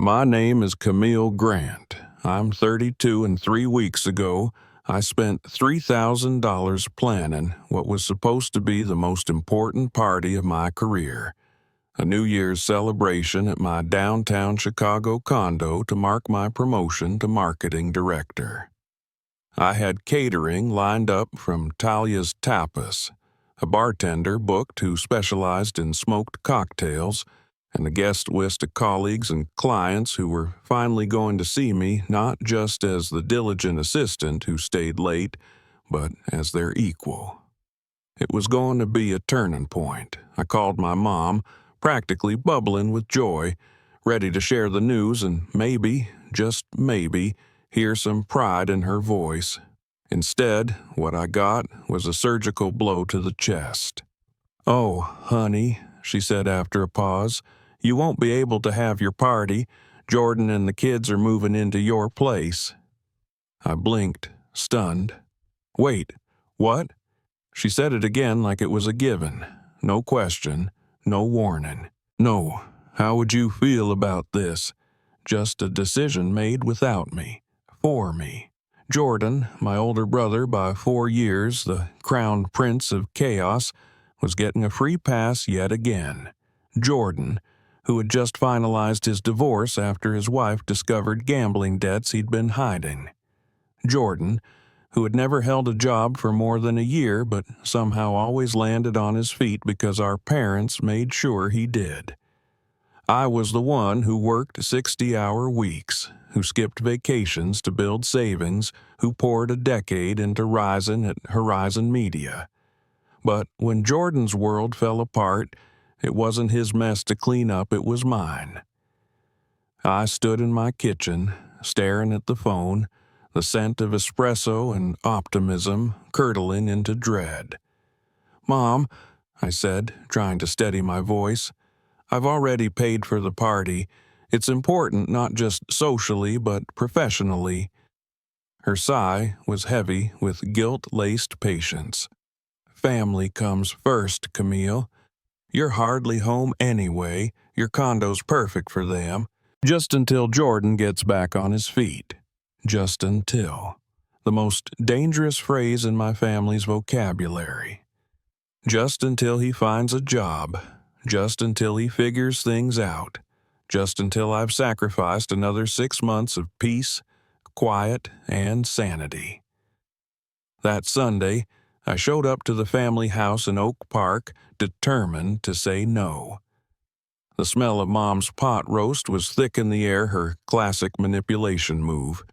My name is Camille Grant. I'm 32, and 3 weeks ago, I spent $3,000 planning what was supposed to be the most important party of my career, a New Year's celebration at my downtown Chicago condo to mark my promotion to marketing director. I had catering lined up from Talia's Tapas, a bartender booked who specialized in smoked cocktails, and a guest list of colleagues and clients who were finally going to see me not just as the diligent assistant who stayed late, but as their equal. It was going to be a turning point. I called my mom, practically bubbling with joy, ready to share the news and maybe, just maybe, hear some pride in her voice. Instead, what I got was a surgical blow to the chest. "Oh, honey," she said after a pause, "you won't be able to have your party. Jordan and the kids are moving into your place." I blinked, stunned. "Wait, what?" She said it again like it was a given. No question, no warning. "No, how would you feel about this? Just a decision made without me, for me. Jordan, my older brother by 4 years, the crown prince of chaos, was getting a free pass yet again. Jordan, who had just finalized his divorce after his wife discovered gambling debts he'd been hiding. Jordan, who had never held a job for more than a year but somehow always landed on his feet because our parents made sure he did. I was the one who worked 60-hour weeks, who skipped vacations to build savings, who poured a decade into rising at Horizon Media. But when Jordan's world fell apart, it wasn't his mess to clean up, it was mine. I stood in my kitchen, staring at the phone, the scent of espresso and optimism curdling into dread. "Mom," I said, trying to steady my voice, "I've already paid for the party. It's important not just socially but professionally." Her sigh was heavy with guilt-laced patience. "Family comes first, Camille. You're hardly home anyway. Your condo's perfect for them. Just until Jordan gets back on his feet. Just until. The most dangerous phrase in my family's vocabulary. Just until he finds a job. Just until he figures things out. Just until I've sacrificed another 6 months of peace, quiet, and sanity." That Sunday, I showed up to the family house in Oak Park, determined to say no. The smell of Mom's pot roast was thick in the air, her classic manipulation move.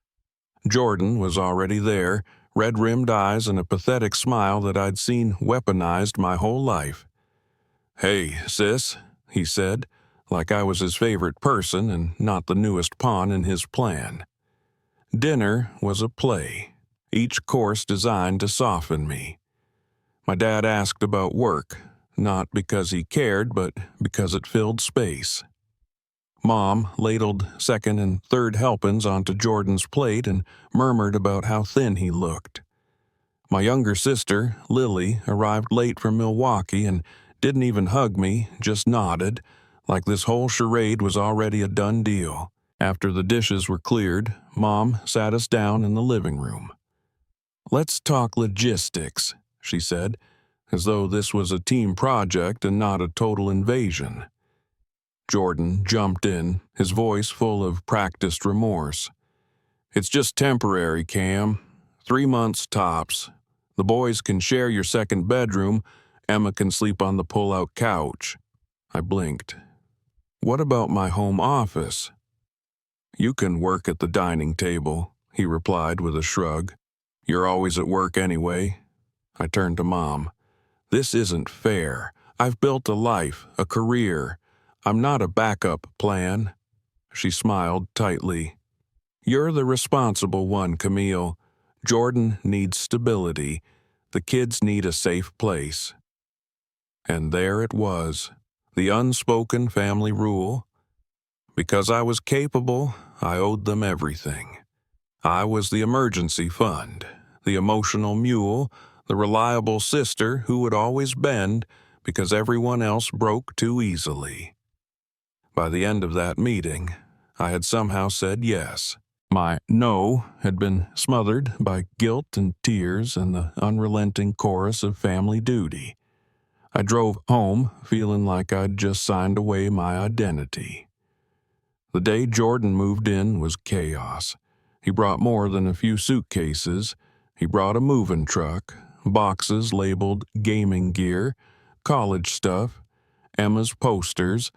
Jordan was already there, red-rimmed eyes and a pathetic smile that I'd seen weaponized my whole life. "Hey, sis," he said, like I was his favorite person and not the newest pawn in his plan. Dinner was a play, each course designed to soften me. My dad asked about work, not because he cared, but because it filled space. Mom ladled second and third helpings onto Jordan's plate and murmured about how thin he looked. My younger sister, Lily, arrived late from Milwaukee and didn't even hug me, just nodded, like this whole charade was already a done deal. After the dishes were cleared, Mom sat us down in the living room. "Let's talk logistics," she said, as though this was a team project and not a total invasion. Jordan jumped in, his voice full of practiced remorse. "It's just temporary, Cam. 3 months tops. The boys can share your second bedroom. Emma can sleep on the pull-out couch." I blinked. "What about my home office?" "You can work at the dining table," he replied with a shrug. "You're always at work anyway." I turned to Mom. "This isn't fair. I've built a life, a career. I'm not a backup plan." She smiled tightly. "You're the responsible one, Camille. Jordan needs stability. The kids need a safe place." And there it was, the unspoken family rule. Because I was capable, I owed them everything. I was the emergency fund, the emotional mule, the reliable sister who would always bend because everyone else broke too easily. By the end of that meeting, I had somehow said yes. My no had been smothered by guilt and tears and the unrelenting chorus of family duty. I drove home feeling like I'd just signed away my identity. The day Jordan moved in was chaos. He brought more than a few suitcases. He brought a moving truck, boxes labeled gaming gear, college stuff, Emma's posters,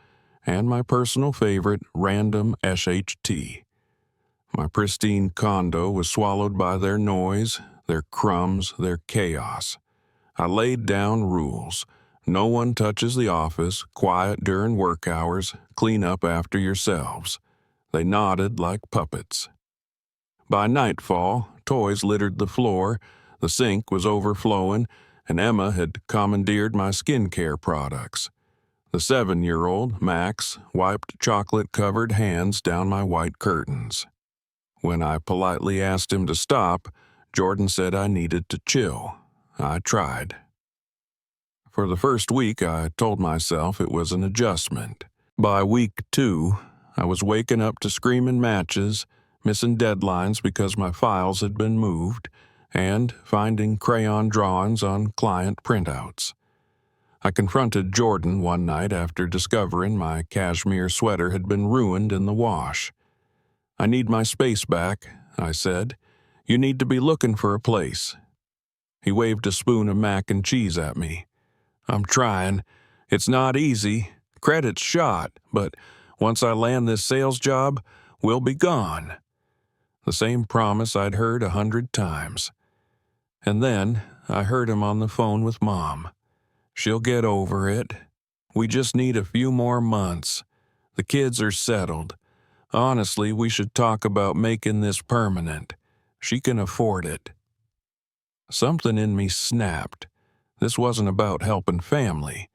and my personal favorite, random SHT. My pristine condo was swallowed by their noise, their crumbs, their chaos. I laid down rules. No one touches the office, quiet during work hours, clean up after yourselves. They nodded like puppets. By nightfall, toys littered the floor, the sink was overflowing, and Emma had commandeered my skincare products. The 7-year-old, Max, wiped chocolate-covered hands down my white curtains. When I politely asked him to stop, Jordan said I needed to chill. I tried. For the first week, I told myself it was an adjustment. By week 2, I was waking up to screaming matches, missing deadlines because my files had been moved, and finding crayon drawings on client printouts. I confronted Jordan one night after discovering my cashmere sweater had been ruined in the wash. "I need my space back," I said. "You need to be looking for a place." He waved a spoon of mac and cheese at me. "I'm trying. It's not easy. Credit's shot, but once I land this sales job, we'll be gone." The same promise I'd heard 100 times. And then I heard him on the phone with Mom. "She'll get over it. We just need a few more months. The kids are settled. Honestly, we should talk about making this permanent. She can afford it." Something in me snapped. This wasn't about helping family.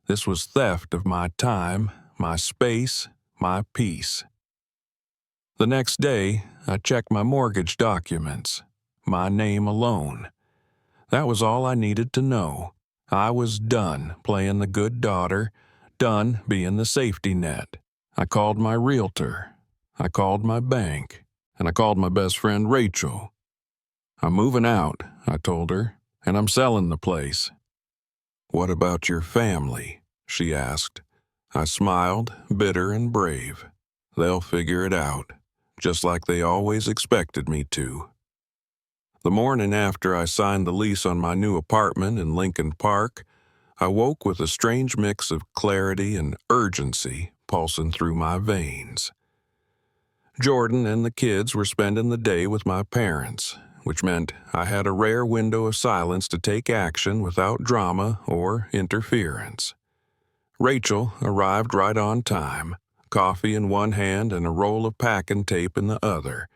This was theft of my time, my space, my peace. The next day, I checked my mortgage documents. My name alone. That was all I needed to know. I was done playing the good daughter, done being the safety net. I called my realtor. I called my bank. And I called my best friend Rachel. "I'm moving out," I told her, "and I'm selling the place." "What about your family?" she asked. I smiled, bitter and brave. "They'll figure it out, just like they always expected me to." The morning after I signed the lease on my new apartment in Lincoln Park, I woke with a strange mix of clarity and urgency pulsing through my veins. Jordan and the kids were spending the day with my parents, which meant I had a rare window of silence to take action without drama or interference. Rachel arrived right on time, coffee in one hand and a roll of packing tape in the other,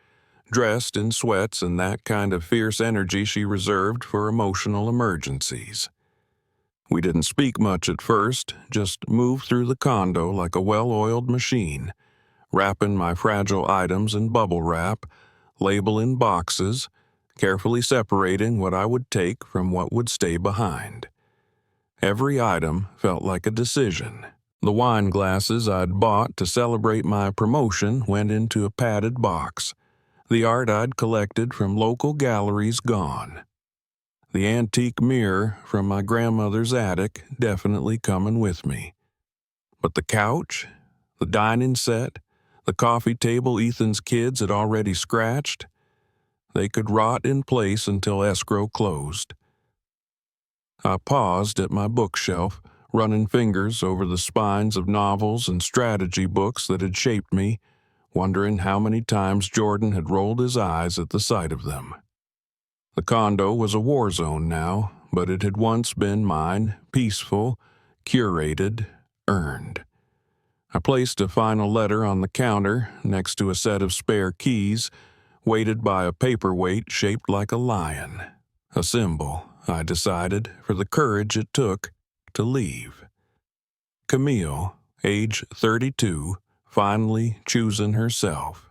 dressed in sweats and that kind of fierce energy she reserved for emotional emergencies. We didn't speak much at first, just moved through the condo like a well-oiled machine, wrapping my fragile items in bubble wrap, labeling boxes, carefully separating what I would take from what would stay behind. Every item felt like a decision. The wine glasses I'd bought to celebrate my promotion went into a padded box. The art I'd collected from local galleries gone. The antique mirror from my grandmother's attic definitely coming with me. But the couch, the dining set, the coffee table Ethan's kids had already scratched, they could rot in place until escrow closed. I paused at my bookshelf, running fingers over the spines of novels and strategy books that had shaped me, wondering how many times Jordan had rolled his eyes at the sight of them. The condo was a war zone now, but it had once been mine, peaceful, curated, earned. I placed a final letter on the counter next to a set of spare keys, weighted by a paperweight shaped like a lion. A symbol, I decided, for the courage it took to leave. Camille, age 32, finally choosing herself.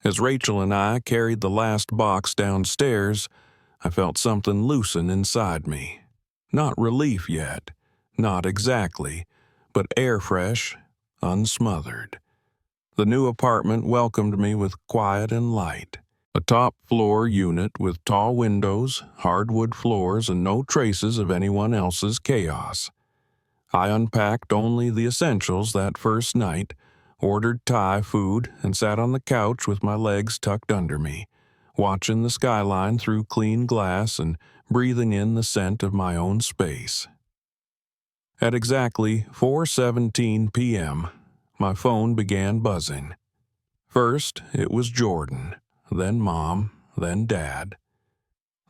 As Rachel and I carried the last box downstairs, I felt something loosen inside me. Not relief yet, not exactly, but air fresh, unsmothered. The new apartment welcomed me with quiet and light. A top-floor unit with tall windows, hardwood floors, and no traces of anyone else's chaos. I unpacked only the essentials that first night, ordered Thai food, and sat on the couch with my legs tucked under me, watching the skyline through clean glass and breathing in the scent of my own space. At exactly 4:17 p.m., my phone began buzzing. First, it was Jordan, then Mom, then Dad.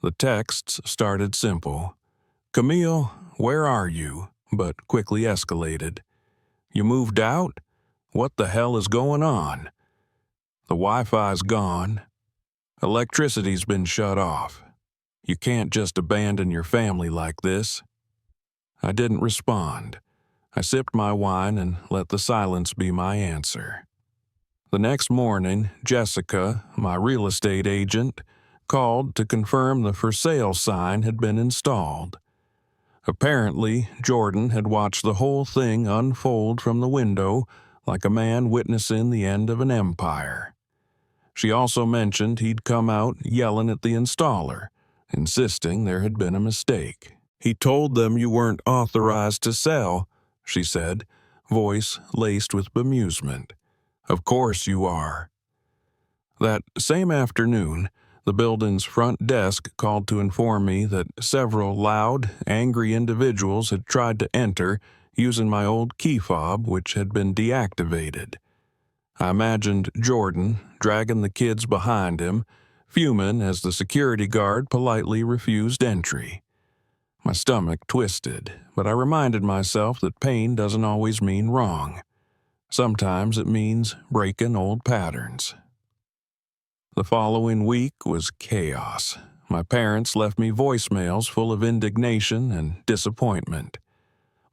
The texts started simple. "Camille, where are you?" but quickly escalated. "You moved out? What the hell is going on? The Wi-Fi's gone. Electricity's been shut off. You can't just abandon your family like this." I didn't respond. I sipped my wine and let the silence be my answer. The next morning, Jessica, my real estate agent, called to confirm the for sale sign had been installed. Apparently, Jordan had watched the whole thing unfold from the window like a man witnessing the end of an empire. She also mentioned he'd come out yelling at the installer, insisting there had been a mistake. "He told them you weren't authorized to sell," she said, voice laced with bemusement. "Of course you are." That same afternoon, the building's front desk called to inform me that several loud, angry individuals had tried to enter using my old key fob, which had been deactivated. I imagined Jordan dragging the kids behind him, fuming as the security guard politely refused entry. My stomach twisted, but I reminded myself that pain doesn't always mean wrong. Sometimes it means breaking old patterns. The following week was chaos. My parents left me voicemails full of indignation and disappointment.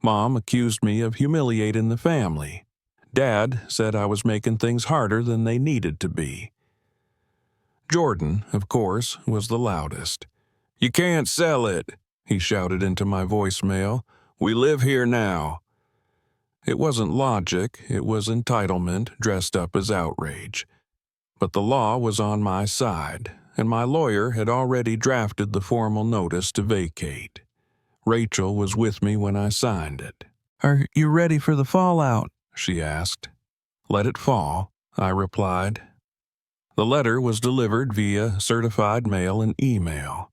Mom accused me of humiliating the family. Dad said I was making things harder than they needed to be. Jordan, of course, was the loudest. "You can't sell it," he shouted into my voicemail. "We live here now." It wasn't logic, it was entitlement dressed up as outrage. But the law was on my side, and my lawyer had already drafted the formal notice to vacate. Rachel was with me when I signed it. "Are you ready for the fallout?" she asked. "Let it fall," I replied. The letter was delivered via certified mail and email.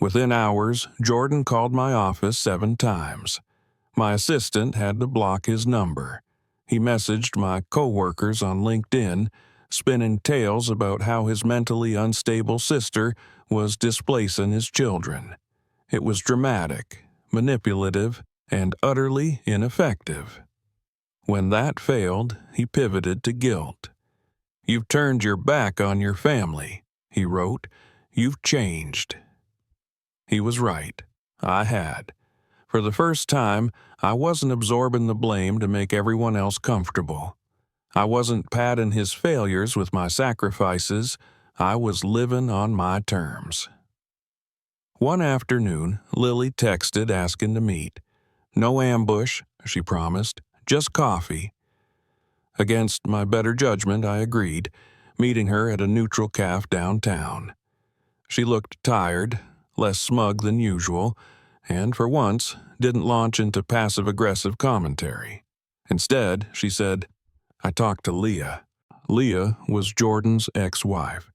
Within hours, Jordan called my office 7 times. My assistant had to block his number. He messaged my coworkers on LinkedIn, spinning tales about how his mentally unstable sister was displacing his children. It was dramatic, manipulative, and utterly ineffective. When that failed, he pivoted to guilt. "You've turned your back on your family," he wrote. "You've changed." He was right. I had. For the first time, I wasn't absorbing the blame to make everyone else comfortable. I wasn't padding his failures with my sacrifices. I was living on my terms. One afternoon, Lily texted asking to meet. "No ambush," she promised, "just coffee." Against my better judgment, I agreed, meeting her at a neutral cafe downtown. She looked tired, less smug than usual, and for once didn't launch into passive-aggressive commentary. Instead, she said, "I talked to Leah." Leah was Jordan's ex-wife.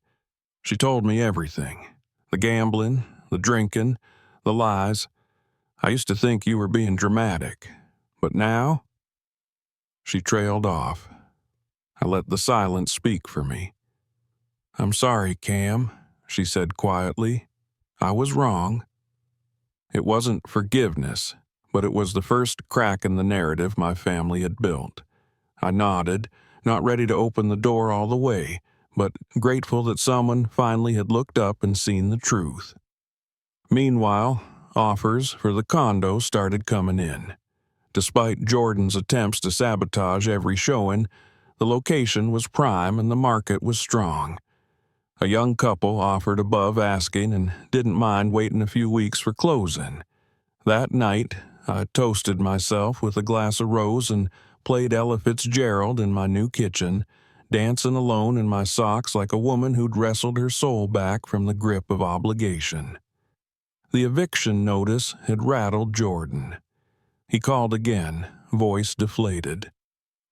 She told me everything. The gambling, the drinking, the lies. "I used to think you were being dramatic, but now?" She trailed off. I let the silence speak for me. "I'm sorry, Cam," she said quietly. "I was wrong." It wasn't forgiveness, but it was the first crack in the narrative my family had built. I nodded, not ready to open the door all the way, but grateful that someone finally had looked up and seen the truth. Meanwhile, offers for the condo started coming in. Despite Jordan's attempts to sabotage every showing, the location was prime and the market was strong. A young couple offered above asking and didn't mind waiting a few weeks for closing. That night, I toasted myself with a glass of rose and played Ella Fitzgerald in my new kitchen, dancing alone in my socks like a woman who'd wrestled her soul back from the grip of obligation. The eviction notice had rattled Jordan. He called again, voice deflated.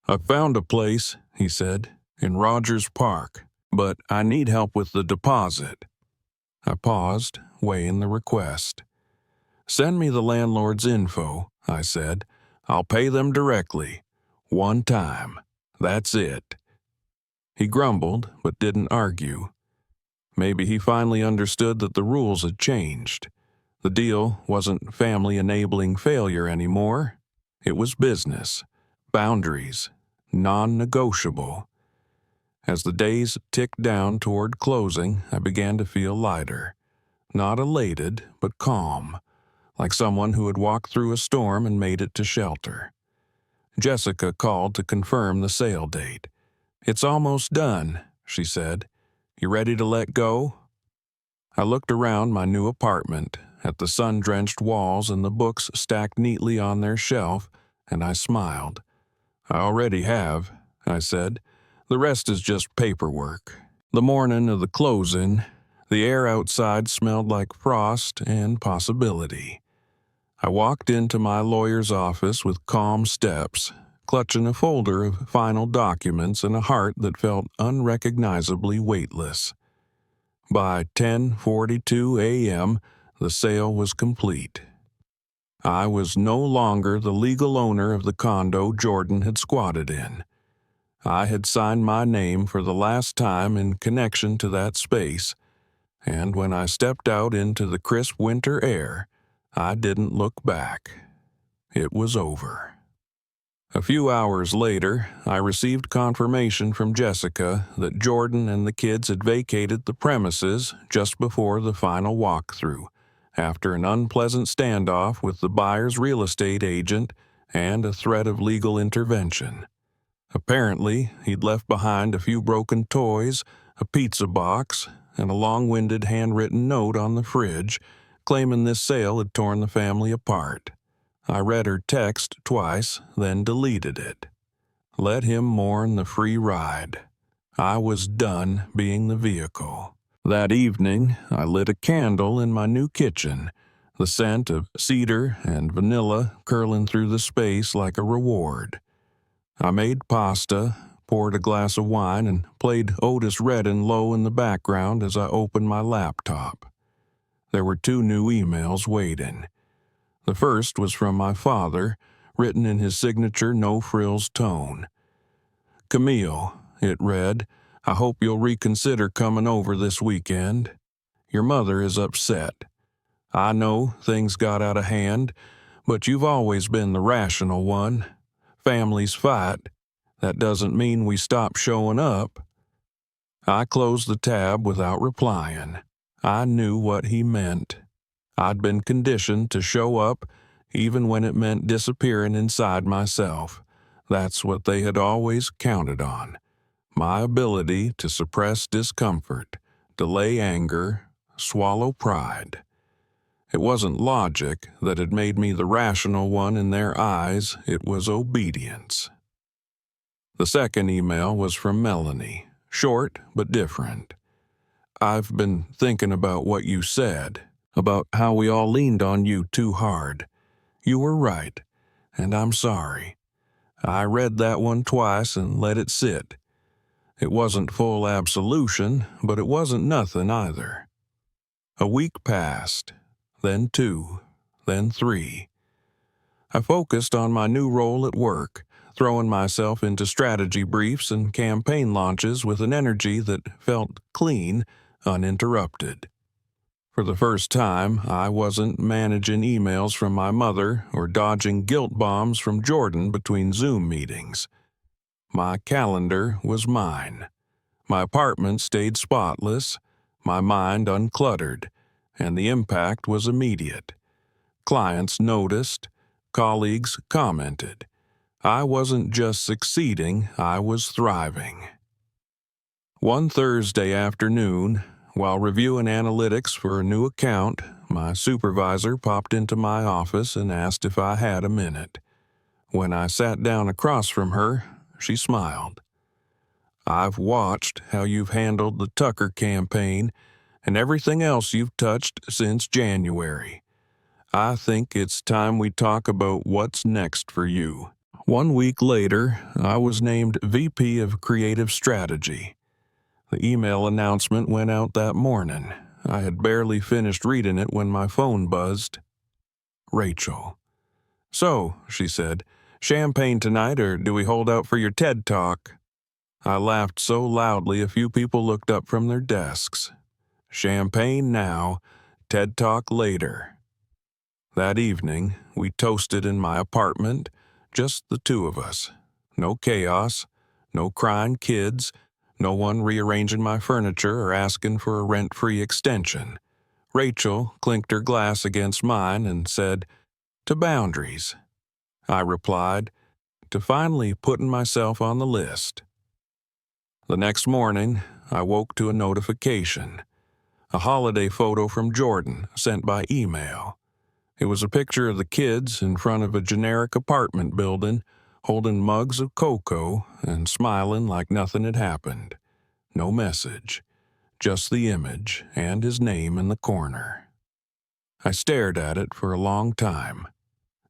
"I found a place," he said, "in Rogers Park, but I need help with the deposit." I paused, weighing the request. "Send me the landlord's info," I said. "I'll pay them directly. One time. That's it." He grumbled, but didn't argue. Maybe he finally understood that the rules had changed. The deal wasn't family-enabling failure anymore. It was business. Boundaries. Non-negotiable. As the days ticked down toward closing, I began to feel lighter. Not elated, but calm, like someone who had walked through a storm and made it to shelter. Jessica called to confirm the sale date. "It's almost done," she said. "You ready to let go?" I looked around my new apartment, at the sun-drenched walls and the books stacked neatly on their shelf, and I smiled. "I already have," I said. "The rest is just paperwork." The morning of the closing, the air outside smelled like frost and possibility. I walked into my lawyer's office with calm steps, clutching a folder of final documents and a heart that felt unrecognizably weightless. By 10:42 a.m., the sale was complete. I was no longer the legal owner of the condo Jordan had squatted in. I had signed my name for the last time in connection to that space, and when I stepped out into the crisp winter air, I didn't look back. It was over. A few hours later, I received confirmation from Jessica that Jordan and the kids had vacated the premises just before the final walkthrough, after an unpleasant standoff with the buyer's real estate agent and a threat of legal intervention. Apparently, he'd left behind a few broken toys, a pizza box, and a long-winded handwritten note on the fridge, claiming this sale had torn the family apart. I read her text twice, then deleted it. Let him mourn the free ride. I was done being the vehicle. That evening, I lit a candle in my new kitchen, the scent of cedar and vanilla curling through the space like a reward. I made pasta, poured a glass of wine, and played Otis Redding low in the background as I opened my laptop. There were 2 new emails waiting. The first was from my father, written in his signature no-frills tone. "Camille," it read, "I hope you'll reconsider coming over this weekend. Your mother is upset. I know things got out of hand, but you've always been the rational one. Families fight. That doesn't mean we stop showing up." I closed the tab without replying. I knew what he meant. I'd been conditioned to show up, even when it meant disappearing inside myself. That's what they had always counted on. My ability to suppress discomfort, delay anger, swallow pride. It wasn't logic that had made me the rational one in their eyes, it was obedience. The second email was from Melanie, short but different. "I've been thinking about what you said, about how we all leaned on you too hard. You were right, and I'm sorry. I read that one twice and let it sit. It wasn't full absolution, but it wasn't nothing either." A week passed, then 2, then 3. I focused on my new role at work, throwing myself into strategy briefs and campaign launches with an energy that felt clean, uninterrupted. For the first time, I wasn't managing emails from my mother or dodging guilt bombs from Jordan between Zoom meetings. My calendar was mine. My apartment stayed spotless, my mind uncluttered, and the impact was immediate. Clients noticed, colleagues commented. I wasn't just succeeding, I was thriving. One Thursday afternoon, while reviewing analytics for a new account, my supervisor popped into my office and asked if I had a minute. When I sat down across from her, she smiled. I've watched how you've handled the Tucker campaign and everything else you've touched since January. I think it's time we talk about what's next for you." 1 week later, I was named VP of Creative Strategy. The email announcement went out that morning. I had barely finished reading it when my phone buzzed. Rachel. "So," she said, "champagne tonight, or do we hold out for your TED Talk?" I laughed so loudly a few people looked up from their desks. Champagne now, TED Talk later. That evening, we toasted in my apartment, just the two of us. No chaos, no crying kids, no one rearranging my furniture or asking for a rent-free extension. Rachel clinked her glass against mine and said, "To boundaries." I replied, "To finally putting myself on the list." The next morning, I woke to a notification. A holiday photo from Jordan sent by email. It was a picture of the kids in front of a generic apartment building, holding mugs of cocoa and smiling like nothing had happened. No message, just the image and his name in the corner. I stared at it for a long time,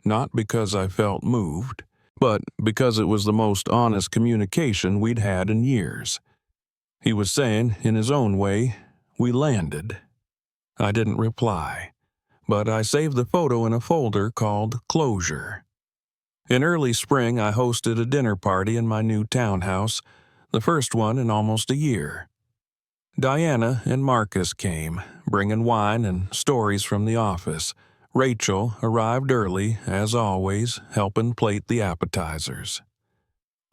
not because I felt moved, but because it was the most honest communication we'd had in years. He was saying, in his own way, "We landed." I didn't reply, but I saved the photo in a folder called Closure. In early spring, I hosted a dinner party in my new townhouse, the first one in almost a year. Diana and Marcus came, bringing wine and stories from the office. Rachel arrived early, as always, helping plate the appetizers.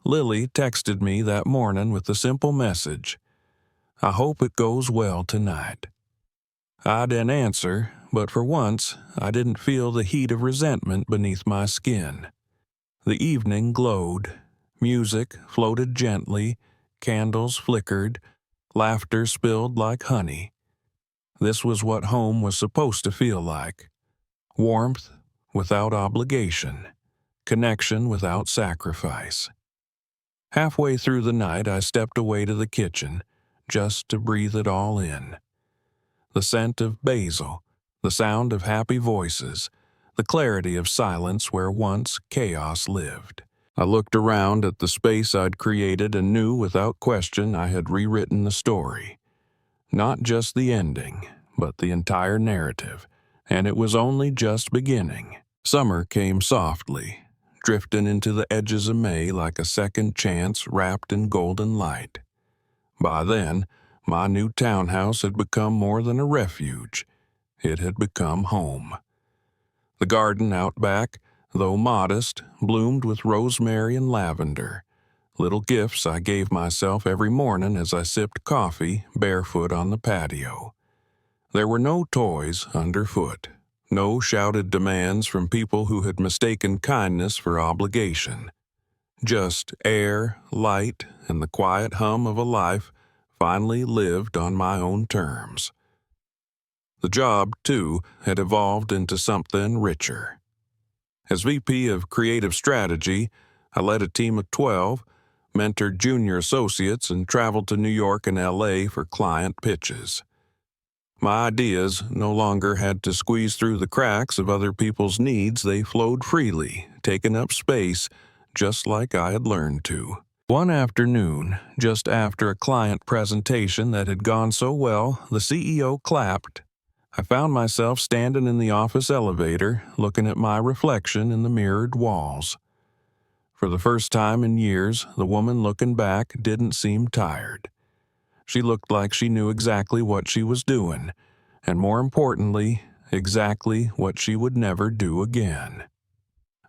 Lily texted me that morning with a simple message, "I hope it goes well tonight." I didn't answer, but for once, I didn't feel the heat of resentment beneath my skin. The evening glowed. Music floated gently, candles flickered, laughter spilled like honey. This was what home was supposed to feel like. Warmth without obligation. Connection without sacrifice. Halfway through the night, I stepped away to the kitchen, just to breathe it all in. The scent of basil, the sound of happy voices, the clarity of silence where once chaos lived. I looked around at the space I'd created and knew without question I had rewritten the story. Not just the ending, but the entire narrative, and it was only just beginning. Summer came softly, drifting into the edges of May like a second chance wrapped in golden light. By then, my new townhouse had become more than a refuge. It had become home. The garden out back, though modest, bloomed with rosemary and lavender, little gifts I gave myself every morning as I sipped coffee barefoot on the patio. There were no toys underfoot, no shouted demands from people who had mistaken kindness for obligation. Just air, light, and the quiet hum of a life finally lived on my own terms. The job, too, had evolved into something richer. As VP of Creative Strategy, I led a team of 12, mentored junior associates, and traveled to New York and LA for client pitches. My ideas no longer had to squeeze through the cracks of other people's needs. They flowed freely, taking up space, just like I had learned to. One afternoon, just after a client presentation that had gone so well, the CEO clapped. I found myself standing in the office elevator, looking at my reflection in the mirrored walls. For the first time in years, the woman looking back didn't seem tired. She looked like she knew exactly what she was doing, and more importantly, exactly what she would never do again.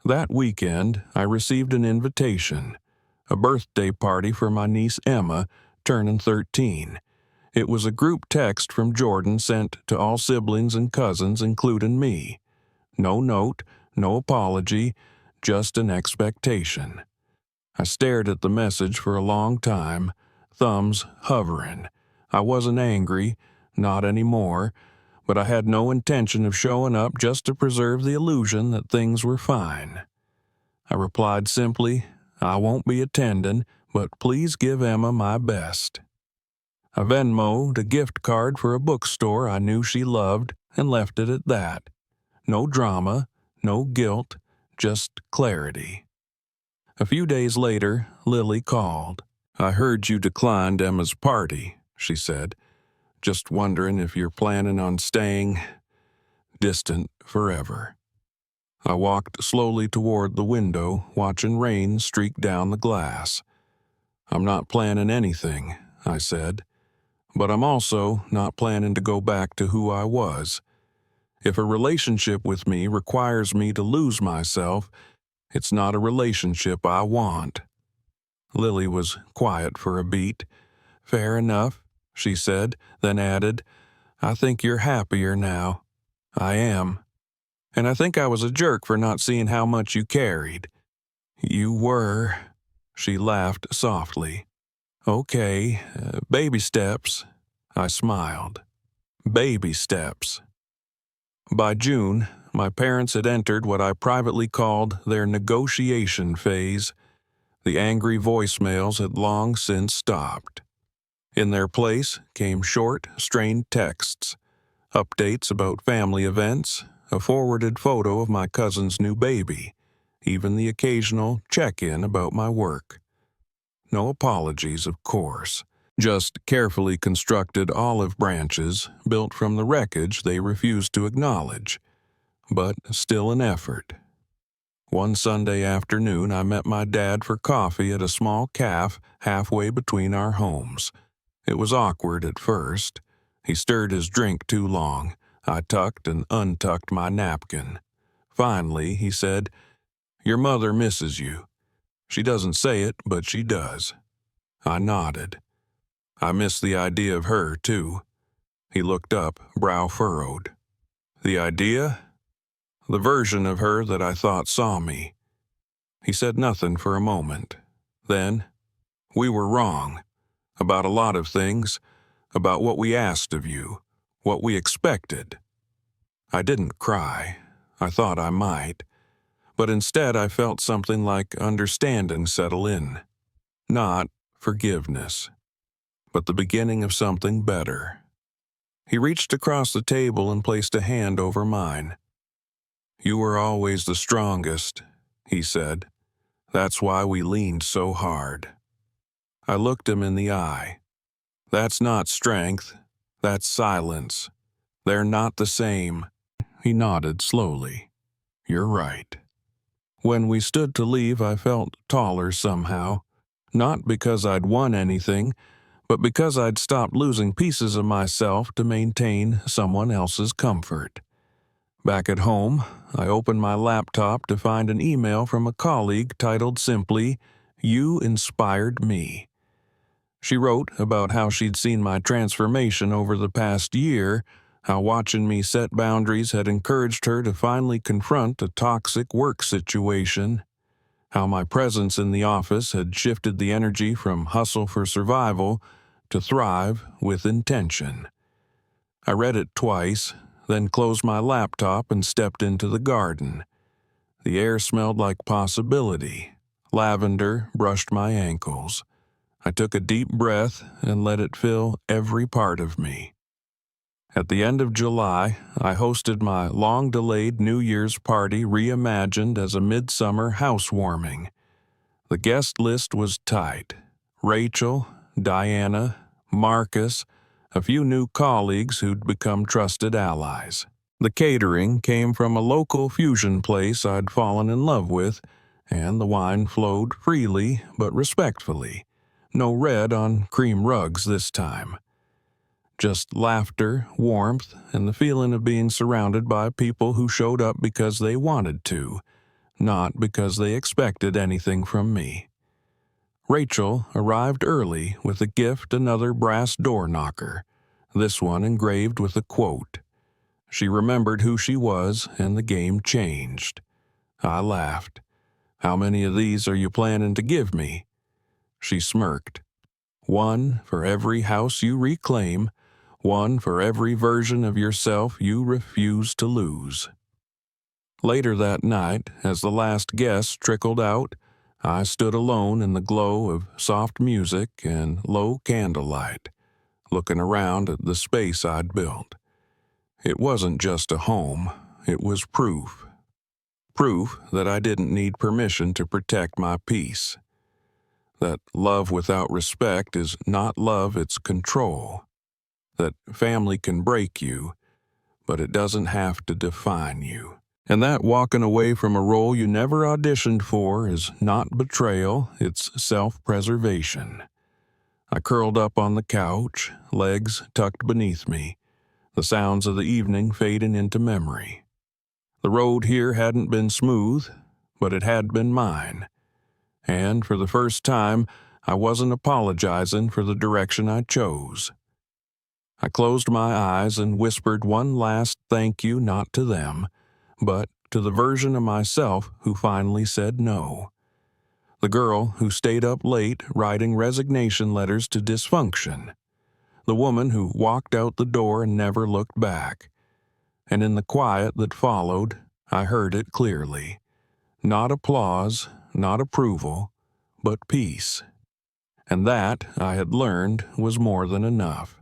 That weekend, I received an invitation, a birthday party for my niece Emma, turning 13. It was a group text from Jordan sent to all siblings and cousins, including me. No note, no apology, just an expectation. I stared at the message for a long time, thumbs hovering. I wasn't angry, not anymore, but I had no intention of showing up just to preserve the illusion that things were fine. I replied simply, "I won't be attending, but please give Emma my best. I Venmo'd a gift card for a bookstore I knew she loved and left it at that. No drama, no guilt, just clarity. A few days later, Lily called. "I heard you declined Emma's party," she said. "Just wondering if you're planning on staying distant forever." I walked slowly toward the window, watching rain streak down the glass. "I'm not planning anything," I said, "but I'm also not planning to go back to who I was. If a relationship with me requires me to lose myself, it's not a relationship I want." Lily was quiet for a beat. "Fair enough," she said, then added, "I think you're happier now." "I am. And I think I was a jerk for not seeing how much you carried." "You were." She laughed softly. "Okay, baby steps." I smiled. Baby steps. By June, my parents had entered what I privately called their negotiation phase. The angry voicemails had long since stopped. In their place came short, strained texts, updates about family events, a forwarded photo of my cousin's new baby, even the occasional check-in about my work. No apologies, of course. Just carefully constructed olive branches built from the wreckage they refused to acknowledge, but still an effort. One Sunday afternoon, I met my dad for coffee at a small cafe halfway between our homes. It was awkward at first. He stirred his drink too long. I tucked and untucked my napkin. Finally, he said, "Your mother misses you. She doesn't say it, but she does." I nodded. "I miss the idea of her, too." He looked up, brow furrowed. "The idea?" "The version of her that I thought saw me." He said nothing for a moment. Then, "We were wrong. About a lot of things. About what we asked of you. What we expected." I didn't cry. I thought I might. But instead I felt something like understanding settle in. Not forgiveness, but the beginning of something better. He reached across the table and placed a hand over mine. "You were always the strongest," he said. "That's why we leaned so hard." I looked him in the eye. "That's not strength. That's silence. They're not the same." He nodded slowly. "You're right." When we stood to leave, I felt taller somehow. Not because I'd won anything, but because I'd stopped losing pieces of myself to maintain someone else's comfort. Back at home, I opened my laptop to find an email from a colleague titled simply, "You inspired me." She wrote about how she'd seen my transformation over the past year, how watching me set boundaries had encouraged her to finally confront a toxic work situation, how my presence in the office had shifted the energy from hustle for survival to thrive with intention. I read it twice, then closed my laptop and stepped into the garden. The air smelled like possibility. Lavender brushed my ankles. I took a deep breath and let it fill every part of me. At the end of July, I hosted my long-delayed New Year's party reimagined as a midsummer housewarming. The guest list was tight. Rachel, Diana, Marcus, a few new colleagues who'd become trusted allies. The catering came from a local fusion place I'd fallen in love with, and the wine flowed freely but respectfully. No red on cream rugs this time. Just laughter, warmth, and the feeling of being surrounded by people who showed up because they wanted to, not because they expected anything from me. Rachel arrived early with a gift, another brass door knocker, this one engraved with a quote. She remembered who she was, and the game changed. I laughed. "How many of these are you planning to give me?" She smirked. "One for every house you reclaim, one for every version of yourself you refuse to lose." Later that night, as the last guest trickled out, I stood alone in the glow of soft music and low candlelight, looking around at the space I'd built. It wasn't just a home, it was proof. Proof that I didn't need permission to protect my peace. That love without respect is not love, it's control. That family can break you, but it doesn't have to define you. And that walking away from a role you never auditioned for is not betrayal, it's self-preservation. I curled up on the couch, legs tucked beneath me, the sounds of the evening fading into memory. The road here hadn't been smooth, but it had been mine. And for the first time, I wasn't apologizing for the direction I chose. I closed my eyes and whispered one last thank you, not to them, but to the version of myself who finally said no. The girl who stayed up late writing resignation letters to dysfunction. The woman who walked out the door and never looked back. And in the quiet that followed, I heard it clearly. Not applause, not approval, but peace. And that, I had learned, was more than enough.